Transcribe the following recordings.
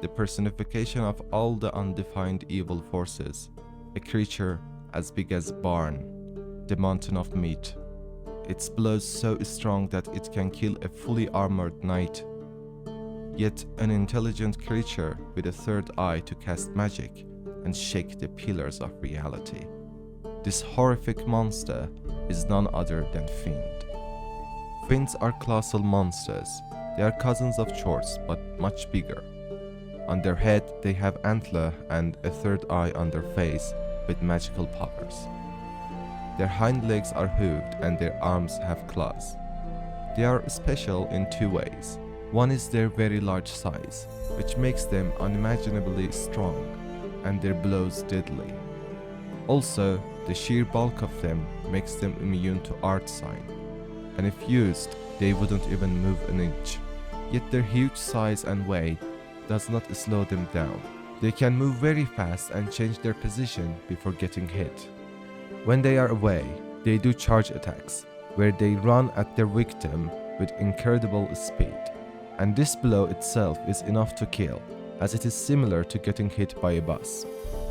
the personification of all the undefined evil forces, a creature as big as barn, the mountain of meat. Its blows so strong that it can kill a fully armored knight. Yet an intelligent creature with a third eye to cast magic and shake the pillars of reality. This horrific monster is none other than Fiend. Fiends are colossal monsters. They are cousins of Chorts, but much bigger. On their head, they have antler and a third eye on their face with magical powers. Their hind legs are hooved and their arms have claws. They are special in two ways. One is their very large size, which makes them unimaginably strong, and their blows deadly. Also, the sheer bulk of them makes them immune to art sign, and if used, they wouldn't even move an inch. Yet their huge size and weight does not slow them down. They can move very fast and change their position before getting hit. When they are away, they do charge attacks, where they run at their victim with incredible speed. And this blow itself is enough to kill, as it is similar to getting hit by a bus.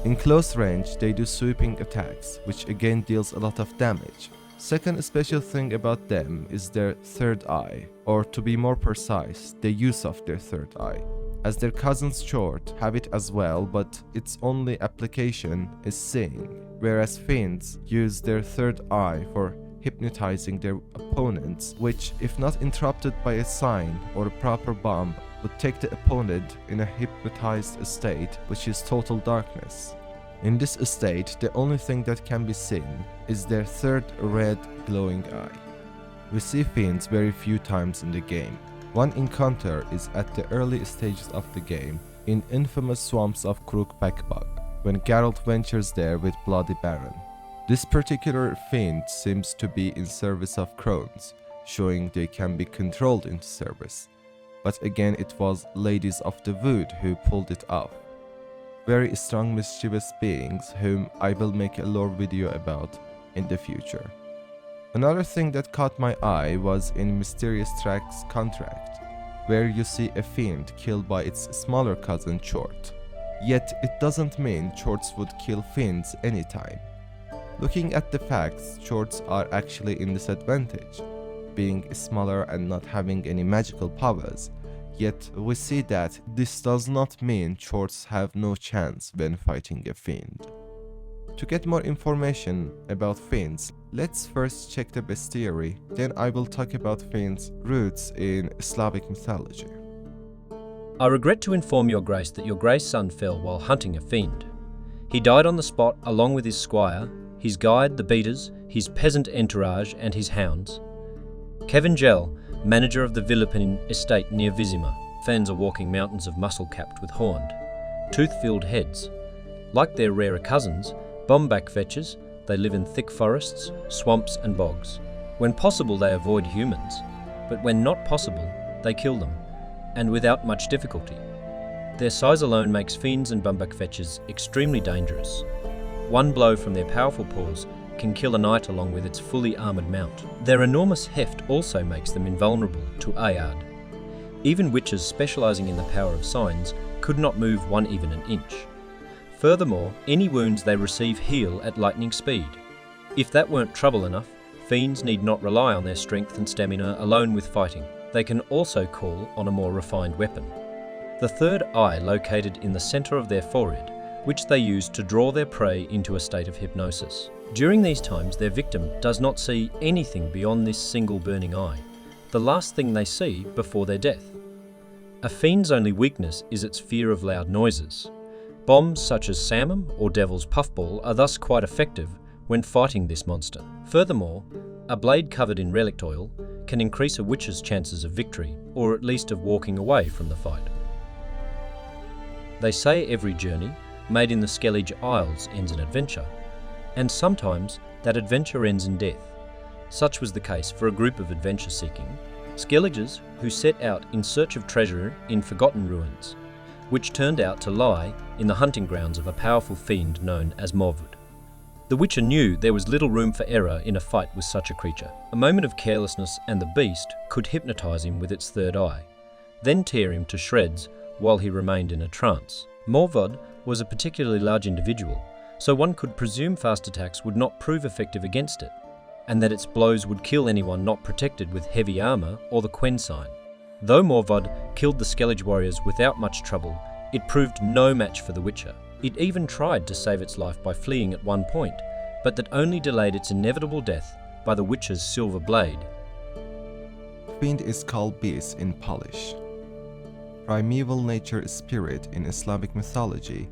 In close range, they do sweeping attacks, which again deals a lot of damage. Second special thing about them is their third eye, or to be more precise, the use of their third eye. As their cousins Chort have it as well, but its only application is seeing, whereas Fiends use their third eye for hypnotizing their opponents, which, if not interrupted by a sign or a proper bomb, would take the opponent in a hypnotized state, which is total darkness. In this state, the only thing that can be seen is their third red glowing eye. We see Fiends very few times in the game. One encounter is at the early stages of the game, in infamous swamps of Crookbackbog, when Geralt ventures there with Bloody Baron. This particular Fiend seems to be in service of crones, showing they can be controlled into service. But again, it was Ladies of the Wood who pulled it off. Very strong mischievous beings whom I will make a lore video about in the future. Another thing that caught my eye was in Mysterious Track's contract, where you see a Fiend killed by its smaller cousin Chort. Yet it doesn't mean Chorts would kill Fiends anytime. Looking at the facts, Chorts are actually in disadvantage, being smaller and not having any magical powers. Yet we see that this does not mean Chorts have no chance when fighting a Fiend. To get more information about Fiends, let's first check the bestiary, then I will talk about Fiends' roots in Slavic mythology. I regret to inform your grace that your grace son fell while hunting a Fiend. He died on the spot along with his squire, his guide, the beaters, his peasant entourage and his hounds. Kevin Gell, manager of the Villapin estate near Vizima, fans are walking mountains of muscle capped with horned, tooth-filled heads. Like their rarer cousins, Bomback fetchers, they live in thick forests, swamps and bogs. When possible they avoid humans, but when not possible they kill them, and without much difficulty. Their size alone makes Fiends and Bomback fetchers extremely dangerous. One blow from their powerful paws can kill a knight along with its fully armoured mount. Their enormous heft also makes them invulnerable to Ayard. Even witches specialising in the power of signs could not move one even an inch. Furthermore, any wounds they receive heal at lightning speed. If that weren't trouble enough, Fiends need not rely on their strength and stamina alone with fighting. They can also call on a more refined weapon. The third eye located in the centre of their forehead, which they use to draw their prey into a state of hypnosis. During these times, their victim does not see anything beyond this single burning eye, the last thing they see before their death. A Fiend's only weakness is its fear of loud noises. Bombs such as Samum or Devil's Puffball are thus quite effective when fighting this monster. Furthermore, a blade covered in relict oil can increase a witch's chances of victory, or at least of walking away from the fight. They say every journey made in the Skellige Isles ends in adventure, and sometimes that adventure ends in death. Such was the case for a group of adventure-seeking Skelliges who set out in search of treasure in forgotten ruins, which turned out to lie in the hunting grounds of a powerful fiend known as Morwood. The Witcher knew there was little room for error in a fight with such a creature. A moment of carelessness and the beast could hypnotise him with its third eye, then tear him to shreds while he remained in a trance. Morvod was a particularly large individual, so one could presume fast attacks would not prove effective against it, and that its blows would kill anyone not protected with heavy armour or the Quen sign. Though Morvod killed the Skellige warriors without much trouble, it proved no match for the Witcher. It even tried to save its life by fleeing at one point, but that only delayed its inevitable death by the Witcher's silver blade. Fiend is called beast in Polish. Primeval nature spirit in Islamic mythology,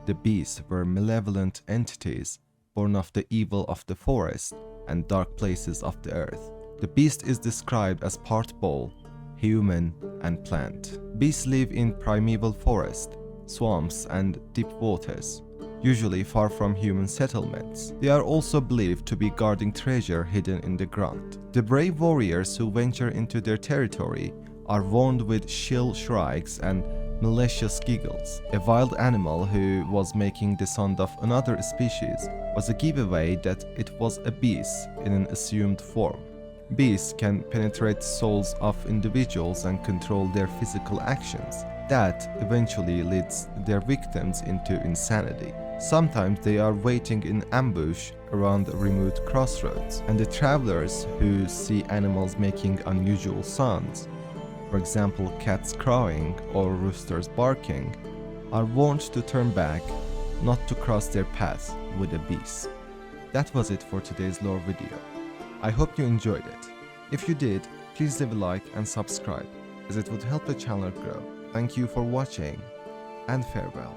the beasts were malevolent entities born of the evil of the forest and dark places of the earth. The beast is described as part bull, human, and plant. Beasts live in primeval forest, swamps, and deep waters, usually far from human settlements. They are also believed to be guarding treasure hidden in the ground. The brave warriors who venture into their territory are warned with shrill shrieks and malicious giggles. A wild animal who was making the sound of another species was a giveaway that it was a beast in an assumed form. Beasts can penetrate souls of individuals and control their physical actions. That eventually leads their victims into insanity. Sometimes they are waiting in ambush around remote crossroads, and the travelers who see animals making unusual sounds, for example cats crowing or roosters barking, are warned to turn back, not to cross their path with a beast. That was it for today's lore video. I hope you enjoyed it. If you did, please leave a like and subscribe, as it would help the channel grow. Thank you for watching, and farewell.